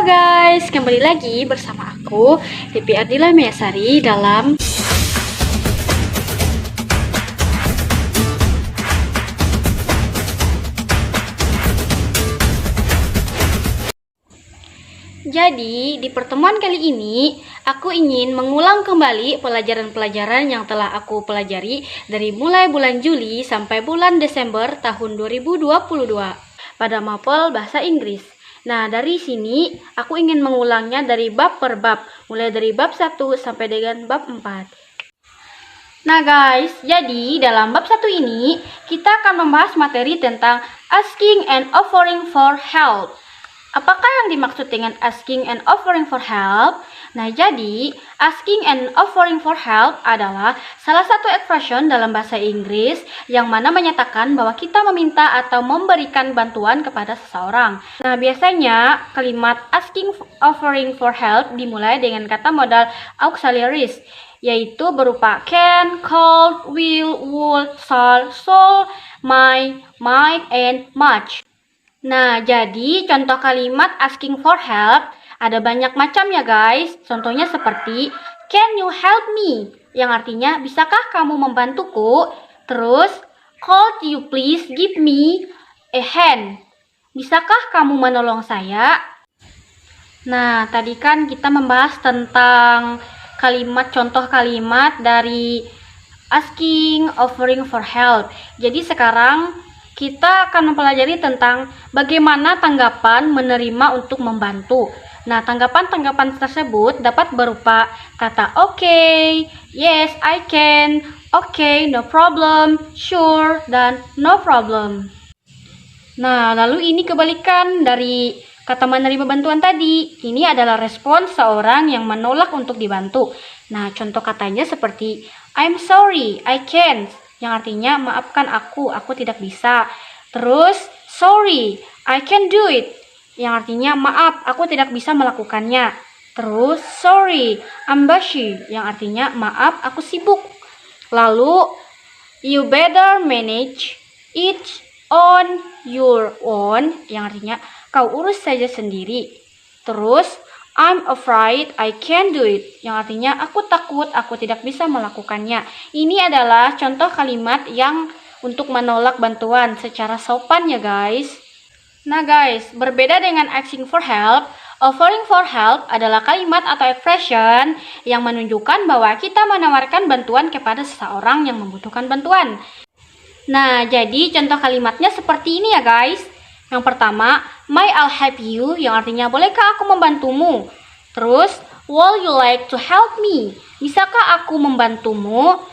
guys, kembali lagi bersama aku Tipi Ardila Measari dalam Jadi, di pertemuan kali ini, aku ingin mengulang kembali pelajaran-pelajaran yang telah aku pelajari dari mulai bulan Juli sampai bulan Desember tahun 2022 pada mapel bahasa Inggris. Nah, dari sini aku ingin mengulangnya dari bab per bab, mulai dari bab 1 sampai dengan bab 4. Nah guys, jadi dalam bab 1 ini, kita akan membahas materi tentang asking and offering for help. Apakah yang dimaksud dengan asking and offering for help? Nah, jadi asking and offering for help adalah salah satu expression dalam bahasa Inggris yang mana menyatakan bahwa kita meminta atau memberikan bantuan kepada seseorang. Nah, biasanya kalimat asking offering for help dimulai dengan kata modal auxiliaries, yaitu berupa can, could, will, would, shall, should, might, and much. Nah, jadi contoh kalimat asking for help ada banyak macam ya guys. Contohnya seperti can you help me? Yang artinya bisakah kamu membantuku? Terus could you please give me a hand? Bisakah kamu menolong saya? Nah, tadi kan kita membahas tentang contoh kalimat dari asking, offering for help. Jadi sekarang kita akan mempelajari tentang bagaimana tanggapan menerima untuk membantu. Nah, tanggapan-tanggapan tersebut dapat berupa kata okay, yes, I can, okay, no problem, sure, dan no problem. Nah, lalu ini kebalikan dari kata menerima bantuan tadi. Ini adalah respon seorang yang menolak untuk dibantu. Nah, contoh katanya seperti I'm sorry, I can't, yang artinya maafkan aku tidak bisa. Terus sorry, I can do it, yang artinya maaf, aku tidak bisa melakukannya. Terus sorry, I'm busy, yang artinya maaf, aku sibuk. Lalu you better manage it on your own, yang artinya kau urus saja sendiri. Terus I'm afraid I can't do it, yang artinya aku takut aku tidak bisa melakukannya. Ini adalah contoh kalimat yang untuk menolak bantuan secara sopan ya guys. Nah guys, berbeda dengan asking for help, offering for help adalah kalimat atau expression yang menunjukkan bahwa kita menawarkan bantuan kepada seseorang yang membutuhkan bantuan. Nah, jadi contoh kalimatnya seperti ini ya guys. Yang pertama, may I help you, yang artinya bolehkah aku membantumu? Terus, would you like to help me? Bisakah aku membantumu?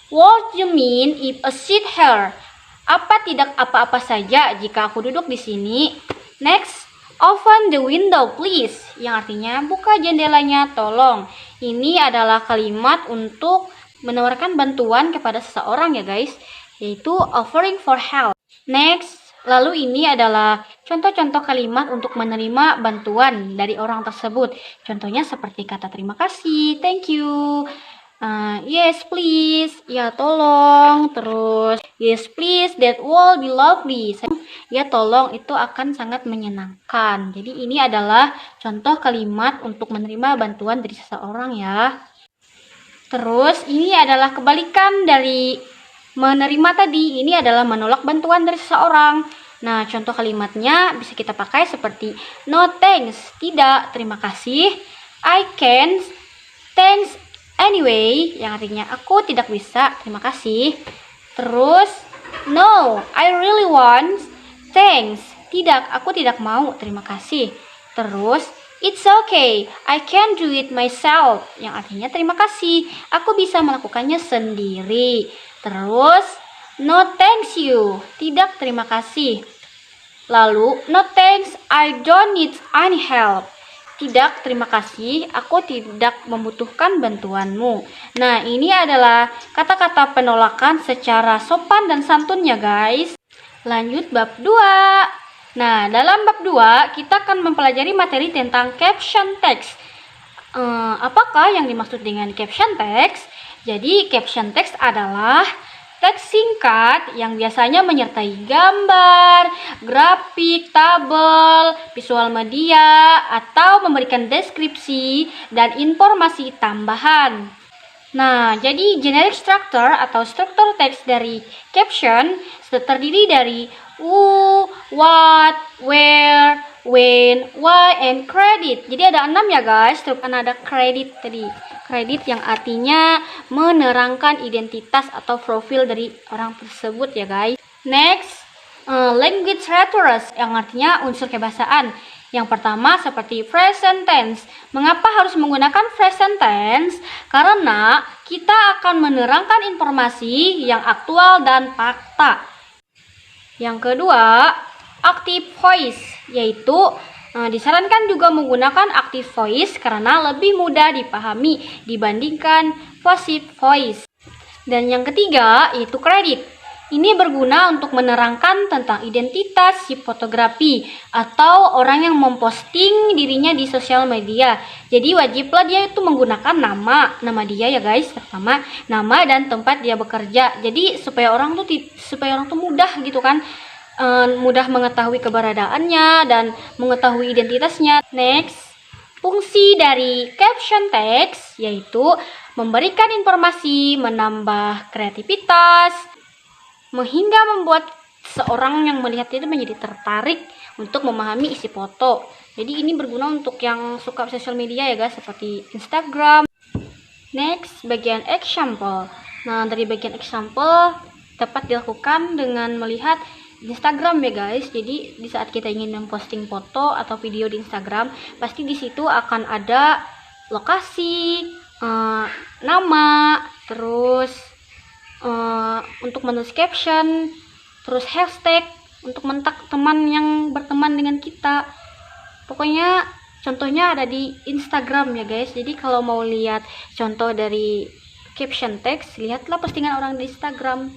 What you mean if I sit here? Apa tidak apa-apa saja jika aku duduk di sini? Next, open the window please, yang artinya buka jendelanya tolong. Ini adalah kalimat untuk menawarkan bantuan kepada seseorang ya guys, yaitu offering for help. Next, lalu ini adalah contoh-contoh kalimat untuk menerima bantuan dari orang tersebut. Contohnya seperti kata terima kasih, thank you, yes please, ya tolong. Terus yes please, that will be lovely, ya tolong, itu akan sangat menyenangkan. Jadi ini adalah contoh kalimat untuk menerima bantuan dari seseorang ya. Terus ini adalah kebalikan dari menerima tadi, ini adalah menolak bantuan dari seseorang. Nah, contoh kalimatnya bisa kita pakai seperti no thanks, tidak, terima kasih. I can't, thanks anyway, yang artinya aku tidak bisa, terima kasih. Terus no, I really want, thanks, tidak, aku tidak mau, terima kasih. Terus it's okay, I can do it myself, yang artinya terima kasih, aku bisa melakukannya sendiri. Terus no thanks you, tidak, terima kasih. Lalu no thanks, I don't need any help, tidak, terima kasih, aku tidak membutuhkan bantuanmu. Nah, ini adalah kata-kata penolakan secara sopan dan santun ya guys. Lanjut bab 2. Nah, dalam bab 2 kita akan mempelajari materi tentang caption text. Apakah yang dimaksud dengan caption text? Jadi, caption text adalah teks singkat yang biasanya menyertai gambar, grafik, tabel, visual media, atau memberikan deskripsi dan informasi tambahan. Nah, jadi generic structure atau struktur teks dari caption terdiri dari who, what, where, when, why, and credit. Jadi ada 6 ya guys, terus kan ada credit tadi. Credit yang artinya menerangkan identitas atau profil dari orang tersebut ya guys. Next, language reference yang artinya unsur kebahasaan. Yang pertama seperti present tense. Mengapa harus menggunakan present tense? Karena kita akan menerangkan informasi yang aktual dan fakta. Yang kedua, active voice, yaitu disarankan juga menggunakan active voice karena lebih mudah dipahami dibandingkan passive voice. Dan yang ketiga, yaitu credit. Ini berguna untuk menerangkan tentang identitas si fotografi atau orang yang memposting dirinya di sosial media. Jadi wajiblah dia itu menggunakan nama dia ya guys, pertama nama dan tempat dia bekerja. Jadi supaya orang tuh mudah gitu kan, mudah mengetahui keberadaannya dan mengetahui identitasnya. Next, fungsi dari caption text yaitu memberikan informasi, menambah kreativitas, hingga membuat seorang yang melihat itu menjadi tertarik untuk memahami isi foto. Jadi ini berguna untuk yang suka sosial media ya guys, seperti Instagram. Next, bagian example. Nah, dari bagian example dapat dilakukan dengan melihat Instagram ya guys. Jadi di saat kita ingin memposting foto atau video di Instagram, pasti di situ akan ada lokasi, nama, terus untuk menulis caption, terus hashtag untuk mentak teman yang berteman dengan kita. Pokoknya contohnya ada di Instagram ya guys. Jadi kalau mau lihat contoh dari caption text, lihatlah postingan orang di Instagram.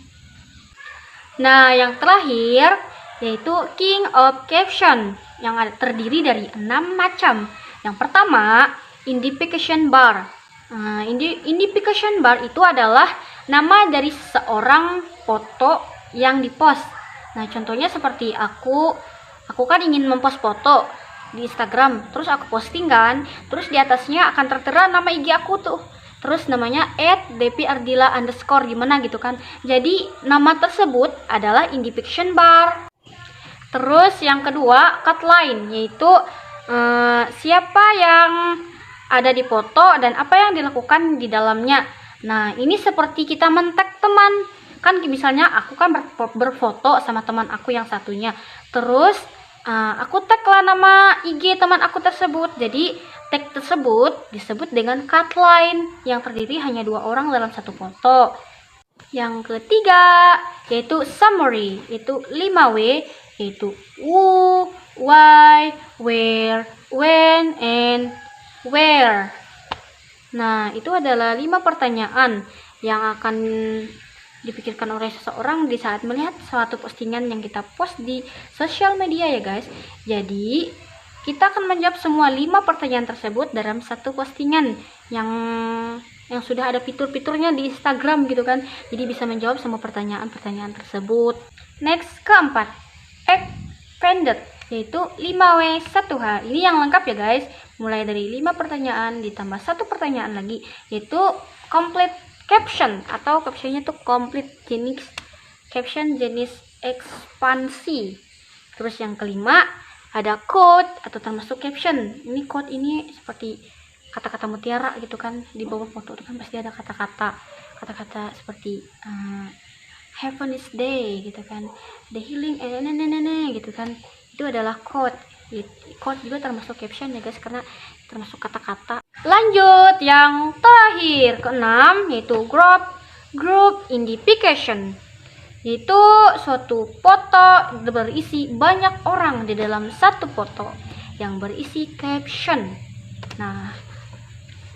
Nah, yang terakhir yaitu king of caption yang terdiri dari 6 macam. Yang pertama, identification bar. Nah, identification bar itu adalah nama dari seorang foto yang dipost. Nah, contohnya seperti aku kan ingin mempost foto di Instagram, terus aku posting kan, terus di atasnya akan tertera nama IG aku tuh, terus namanya @dpardila_ gimana gitu kan. Jadi nama tersebut adalah identification bar. Terus yang kedua, cut line, yaitu siapa yang ada di foto dan apa yang dilakukan di dalamnya. Nah, ini seperti kita men-tag teman. Kan misalnya aku kan berfoto sama teman aku yang satunya. Terus aku tag lah nama IG teman aku tersebut. Jadi tag tersebut disebut dengan cut line yang terdiri hanya 2 orang dalam satu foto. Yang ketiga yaitu summary, yaitu 5W, yaitu who, why, where, when, and where. Nah, itu adalah 5 pertanyaan yang akan dipikirkan oleh seseorang di saat melihat suatu postingan yang kita post di sosial media ya guys. Jadi, kita akan menjawab semua 5 pertanyaan tersebut dalam satu postingan yang sudah ada fitur-fiturnya di Instagram gitu kan. Jadi bisa menjawab semua pertanyaan-pertanyaan tersebut. Next, keempat, expanded, yaitu 5W1H. Ini yang lengkap ya guys. Mulai dari 5 pertanyaan ditambah 1 pertanyaan lagi, yaitu complete caption atau captionnya tuh complete, jenis caption jenis ekspansi. Terus yang kelima ada quote atau termasuk caption. Ini quote ini seperti kata-kata mutiara gitu kan, di bawah foto itu kan pasti ada kata-kata seperti have a nice day gitu kan, the healing gitu kan. Itu adalah quote. Quote juga termasuk caption ya guys, karena termasuk kata-kata. Lanjut yang terakhir, keenam, yaitu group identification, yaitu suatu foto berisi banyak orang di dalam satu foto yang berisi caption. Nah,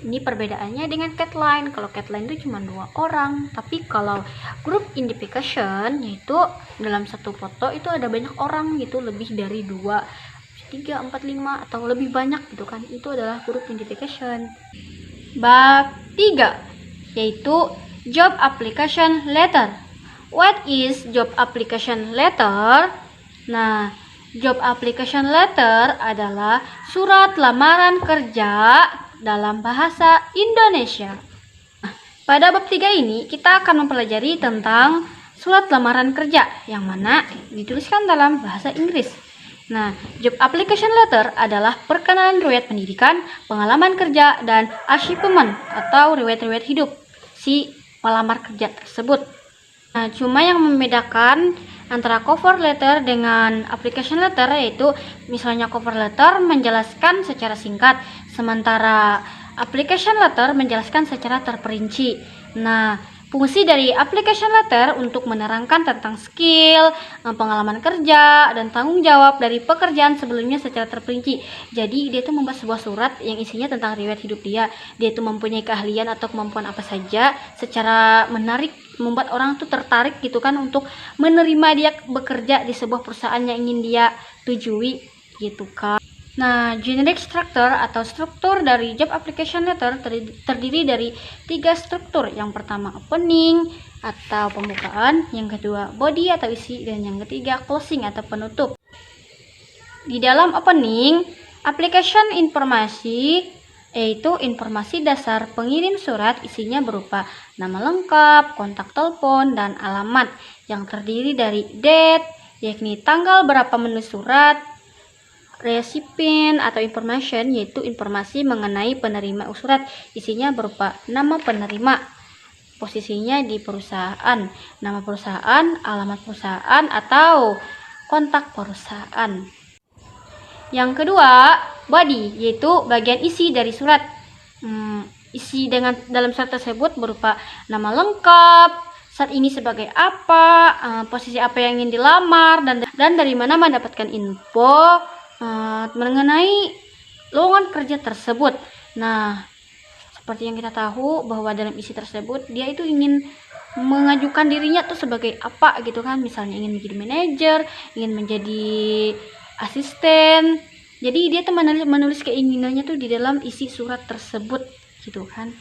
ini perbedaannya dengan catline. Kalau catline itu cuma 2 orang, tapi kalau group identification yaitu dalam satu foto itu ada banyak orang gitu, lebih dari 2, 3, 4, 5 atau lebih banyak gitu kan. Itu adalah group identification. Bab 3 yaitu job application letter. What is job application letter? Nah, Job application letter adalah surat lamaran kerja dalam bahasa Indonesia. Pada bab 3 ini kita akan mempelajari tentang surat lamaran kerja yang mana dituliskan dalam bahasa Inggris. Nah, job application letter adalah perkenalan riwayat pendidikan, pengalaman kerja, dan achievement atau riwayat-riwayat hidup si pelamar kerja tersebut. Nah, cuma yang membedakan antara cover letter dengan application letter yaitu misalnya cover letter menjelaskan secara singkat, sementara application letter menjelaskan secara terperinci. Nah, fungsi dari application letter untuk menerangkan tentang skill, pengalaman kerja, dan tanggung jawab dari pekerjaan sebelumnya secara terperinci. Jadi dia itu membuat sebuah surat yang isinya tentang riwayat hidup dia. Dia itu mempunyai keahlian atau kemampuan apa saja secara menarik, membuat orang tuh tertarik gitu kan untuk menerima dia bekerja di sebuah perusahaan yang ingin dia tujui gitu kan. Nah, generic structure atau struktur dari job application letter terdiri dari 3 struktur. Yang pertama opening atau pembukaan, yang kedua body atau isi, dan yang ketiga closing atau penutup. Di dalam opening, application informasi yaitu informasi dasar pengirim surat, isinya berupa nama lengkap, kontak telepon, dan alamat yang terdiri dari date, yakni tanggal berapa menulis surat, recipient atau information, yaitu informasi mengenai penerima surat, isinya berupa nama penerima, posisinya di perusahaan, nama perusahaan, alamat perusahaan, atau kontak perusahaan. Yang kedua, body, yaitu bagian isi dari surat. Isi dalam surat tersebut berupa nama lengkap, saat ini sebagai apa, posisi apa yang ingin dilamar, dan dari mana mendapatkan info mengenai lowongan kerja tersebut. Nah, seperti yang kita tahu bahwa dalam isi tersebut dia itu ingin mengajukan dirinya tuh sebagai apa gitu kan, misalnya ingin menjadi manajer, ingin menjadi asisten. Jadi dia tuh menulis keinginannya tuh di dalam isi surat tersebut gitu kan.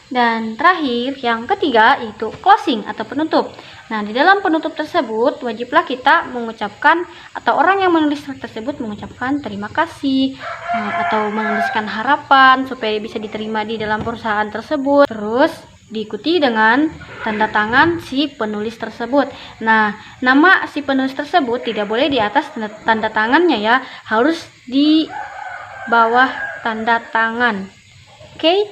Dan terakhir yang ketiga yaitu closing atau penutup. Nah, di dalam penutup tersebut wajiblah kita mengucapkan atau orang yang menulis surat tersebut mengucapkan terima kasih atau menuliskan harapan supaya bisa diterima di dalam perusahaan tersebut. Terus diikuti dengan tanda tangan si penulis tersebut. Nah, nama si penulis tersebut tidak boleh di atas tanda tangannya ya, harus di bawah tanda tangan. Oke?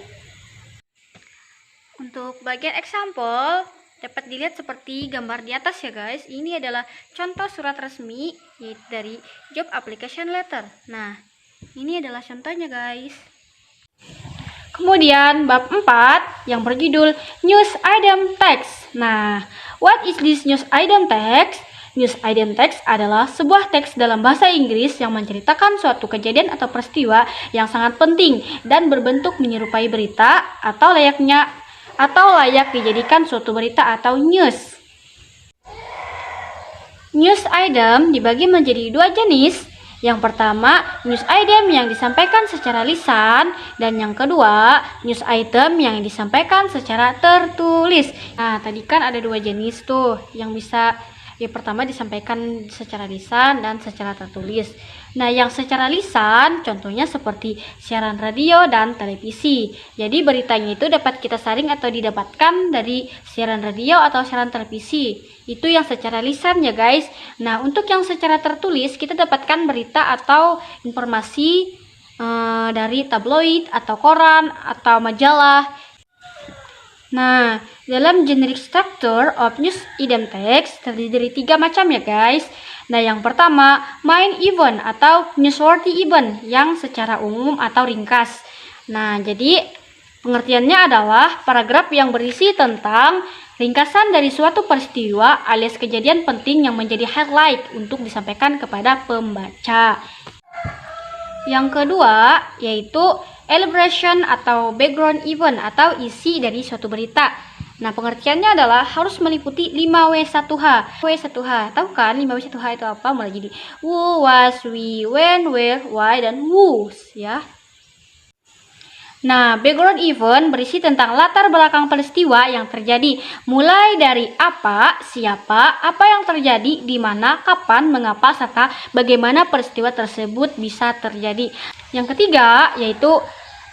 Untuk bagian example dapat dilihat seperti gambar di atas ya guys. Ini adalah contoh surat resmi yaitu dari job application letter. Nah, ini adalah contohnya guys. Kemudian bab 4 yang berjudul News Item Text. Nah, what is this news item text? News item text adalah sebuah teks dalam bahasa Inggris yang menceritakan suatu kejadian atau peristiwa yang sangat penting dan berbentuk menyerupai berita atau layak dijadikan suatu berita atau news. News item dibagi menjadi 2 jenis. Yang pertama, news item yang disampaikan secara lisan, dan yang kedua, news item yang disampaikan secara tertulis. Nah, tadi kan ada 2 jenis tuh yang bisa, yang pertama disampaikan secara lisan dan secara tertulis. Nah, yang secara lisan contohnya seperti siaran radio dan televisi. Jadi beritanya itu dapat kita saring atau didapatkan dari siaran radio atau siaran televisi. Itu yang secara lisan ya guys. Nah, untuk yang secara tertulis kita dapatkan berita atau informasi dari tabloid atau koran atau majalah. Nah, dalam generic structure of news item text terdiri dari 3 macam ya guys. Nah, yang pertama, main event atau newsworthy event yang secara umum atau ringkas. Nah, jadi pengertiannya adalah paragraf yang berisi tentang ringkasan dari suatu peristiwa alias kejadian penting yang menjadi highlight untuk disampaikan kepada pembaca. Yang kedua, yaitu elaboration atau background event atau isi dari suatu berita. Nah, pengertiannya adalah harus meliputi 5W1H. W1H, tahu kan 5W1H itu apa? Mulai jadi who, was, we, when, where, why, dan whose ya. Nah, background event berisi tentang latar belakang peristiwa yang terjadi, mulai dari apa, siapa, apa yang terjadi, di mana, kapan, mengapa, serta bagaimana peristiwa tersebut bisa terjadi. Yang ketiga yaitu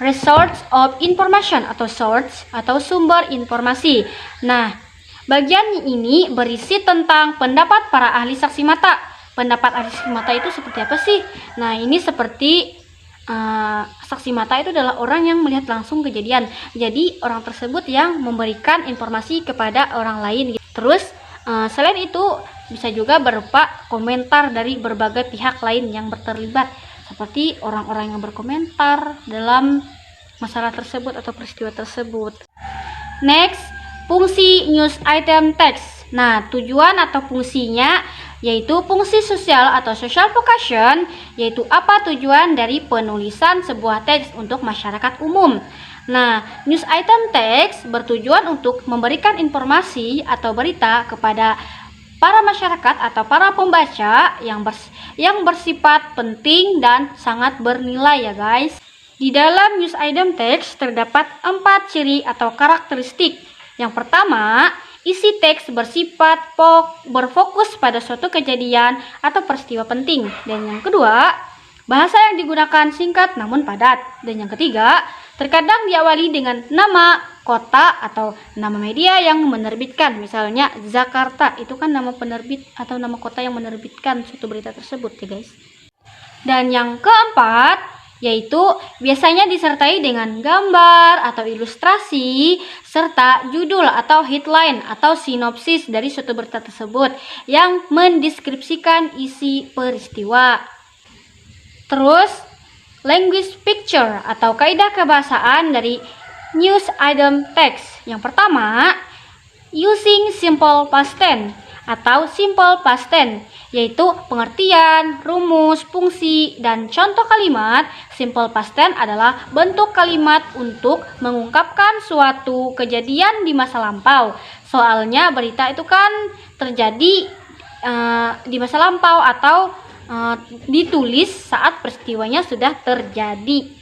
resource of information atau source atau sumber informasi. Nah, bagian ini berisi tentang pendapat para ahli saksi mata. Pendapat ahli saksi mata itu seperti apa sih? Nah, ini seperti saksi mata itu adalah orang yang melihat langsung kejadian. Jadi orang tersebut yang memberikan informasi kepada orang lain. Terus selain itu bisa juga berupa komentar dari berbagai pihak lain yang terlibat, seperti orang-orang yang berkomentar dalam masalah tersebut atau peristiwa tersebut. Next, fungsi news item text. Nah, tujuan atau fungsinya yaitu fungsi sosial atau social vocation, yaitu apa tujuan dari penulisan sebuah teks untuk masyarakat umum. Nah, news item text bertujuan untuk memberikan informasi atau berita kepada para masyarakat atau para pembaca yang bersifat penting dan sangat bernilai ya guys. Di dalam news item text terdapat 4 ciri atau karakteristik. Yang pertama, isi teks bersifat berfokus pada suatu kejadian atau peristiwa penting. Dan yang kedua, bahasa yang digunakan singkat namun padat. Dan yang ketiga, terkadang diawali dengan nama kota atau nama media yang menerbitkan. Misalnya Jakarta, itu kan nama penerbit atau nama kota yang menerbitkan suatu berita tersebut ya guys. Dan yang keempat, yaitu biasanya disertai dengan gambar atau ilustrasi serta judul atau headline atau sinopsis dari suatu berita tersebut yang mendeskripsikan isi peristiwa. Terus, language picture atau kaidah kebahasaan dari news item text. Yang pertama, using simple past tense atau simple past tense, yaitu pengertian, rumus, fungsi, dan contoh kalimat. Simple past tense adalah bentuk kalimat untuk mengungkapkan suatu kejadian di masa lampau. Soalnya berita itu kan terjadi di masa lampau atau ditulis saat peristiwanya sudah terjadi.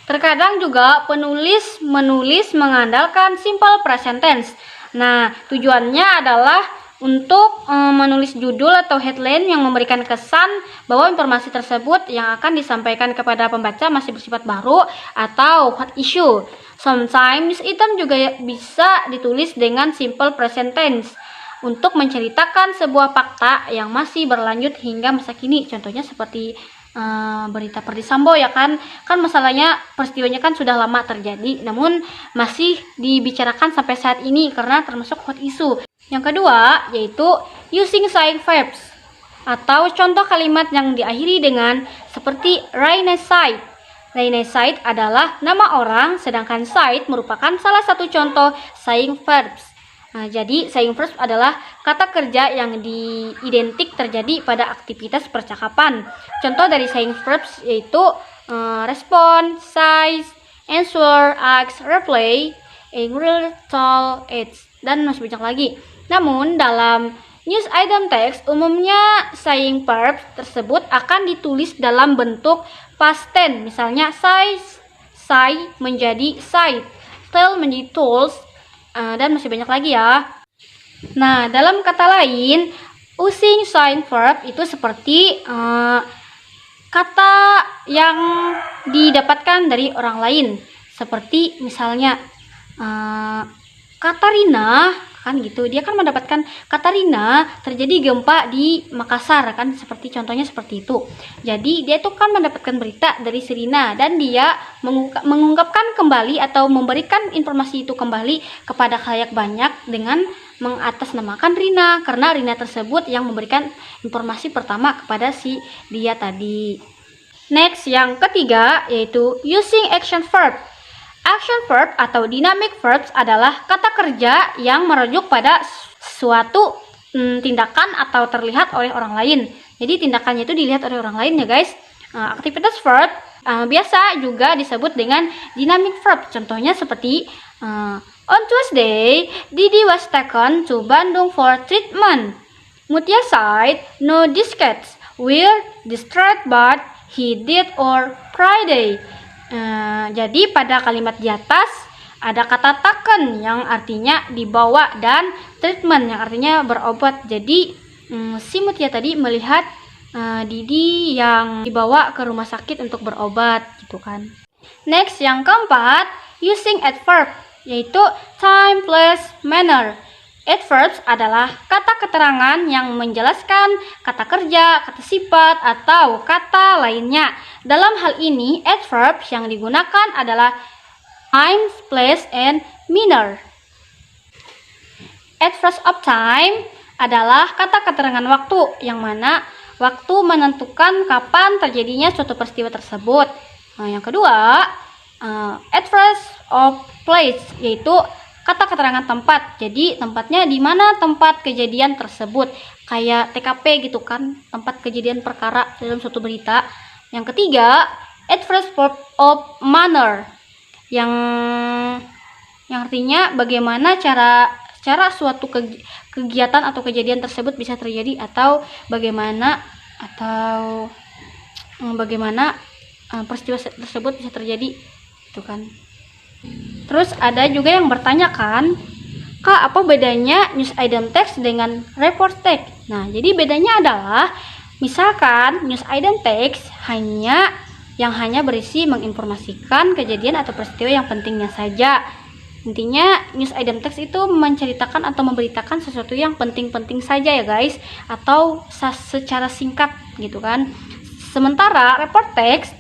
Terkadang juga penulis menulis mengandalkan simple present tense. Nah, tujuannya adalah untuk menulis judul atau headline yang memberikan kesan bahwa informasi tersebut yang akan disampaikan kepada pembaca masih bersifat baru atau hot issue. Sometimes item juga bisa ditulis dengan simple present tense untuk menceritakan sebuah fakta yang masih berlanjut hingga masa kini. Contohnya seperti berita Perdi Sambo ya kan masalahnya peristiwanya kan sudah lama terjadi namun masih dibicarakan sampai saat ini karena termasuk hot issue. Yang kedua yaitu using saying verbs atau contoh kalimat yang diakhiri dengan seperti rainy side. Rainy side adalah nama orang, sedangkan side merupakan salah satu contoh saying verbs. Nah, jadi saying verbs adalah kata kerja yang identik terjadi pada aktivitas percakapan. Contoh dari saying verbs yaitu respond, say, answer, ask, reply, agree, tell, ask, dan masih banyak lagi. Namun dalam news item text umumnya saying verbs tersebut akan ditulis dalam bentuk past tense. Misalnya say menjadi said, tell menjadi told, dan masih banyak lagi ya. Nah, dalam kata lain, using saying verb itu seperti kata yang didapatkan dari orang lain. Seperti misalnya Katarina kan gitu, dia kan mendapatkan Katarina terjadi gempa di Makassar kan, seperti contohnya seperti itu. Jadi dia itu kan mendapatkan berita dari Serina dan dia mengungkapkan kembali atau memberikan informasi itu kembali kepada khalayak banyak dengan mengatasnamakan Rina, karena Rina tersebut yang memberikan informasi pertama kepada si dia tadi. Next, yang ketiga yaitu using action verb. Action verb atau dynamic verbs adalah kata kerja yang merujuk pada suatu tindakan atau terlihat oleh orang lain. Jadi tindakannya itu dilihat oleh orang lain ya guys. Aktivitas verb biasa juga disebut dengan dynamic verb. Contohnya seperti on Tuesday, Didi was taken to Bandung for treatment. Mutia said no these cats were distraught but he did on Friday. Jadi pada kalimat di atas ada kata taken yang artinya dibawa dan treatment yang artinya berobat. Jadi si Mutia tadi melihat Didi yang dibawa ke rumah sakit untuk berobat gitu kan. Next, yang keempat, using adverb, yaitu time, place, manner. Adverbs adalah kata keterangan yang menjelaskan kata kerja, kata sifat, atau kata lainnya. Dalam hal ini, adverbs yang digunakan adalah time, place, and manner. Adverbs of time adalah kata keterangan waktu, yang mana waktu menentukan kapan terjadinya suatu peristiwa tersebut. Nah, yang kedua, adverbs of place, yaitu kata keterangan tempat. Jadi tempatnya di mana tempat kejadian tersebut, kayak TKP gitu kan, tempat kejadian perkara dalam suatu berita. Yang ketiga, adverbs of manner, yang artinya bagaimana cara suatu kegiatan atau kejadian tersebut bisa terjadi, atau bagaimana peristiwa tersebut bisa terjadi itu kan. Terus ada juga yang bertanya kan, Kak, apa bedanya news item text dengan report text? Nah, jadi bedanya adalah misalkan news item text hanya berisi menginformasikan kejadian atau peristiwa yang pentingnya saja. Intinya news item text itu menceritakan atau memberitakan sesuatu yang penting-penting saja ya guys, atau secara singkat gitu kan. Sementara report text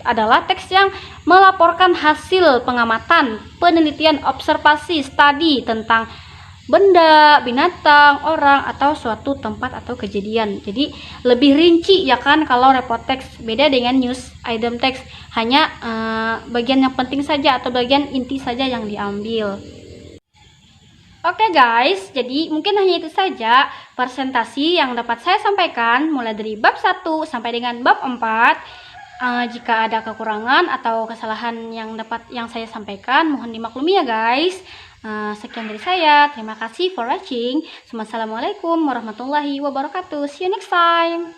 adalah teks yang melaporkan hasil pengamatan, penelitian, observasi, studi tentang benda, binatang, orang, atau suatu tempat atau kejadian. Jadi lebih rinci ya kan kalau report text. Beda dengan news item text, hanya bagian yang penting saja atau bagian inti saja yang diambil. Oke guys, jadi mungkin hanya itu saja presentasi yang dapat saya sampaikan mulai dari bab 1 sampai dengan bab 4. Jika ada kekurangan atau kesalahan yang saya sampaikan, mohon dimaklumi ya guys. Sekian dari saya, terima kasih for watching. Assalamualaikum warahmatullahi wabarakatuh. See you next time.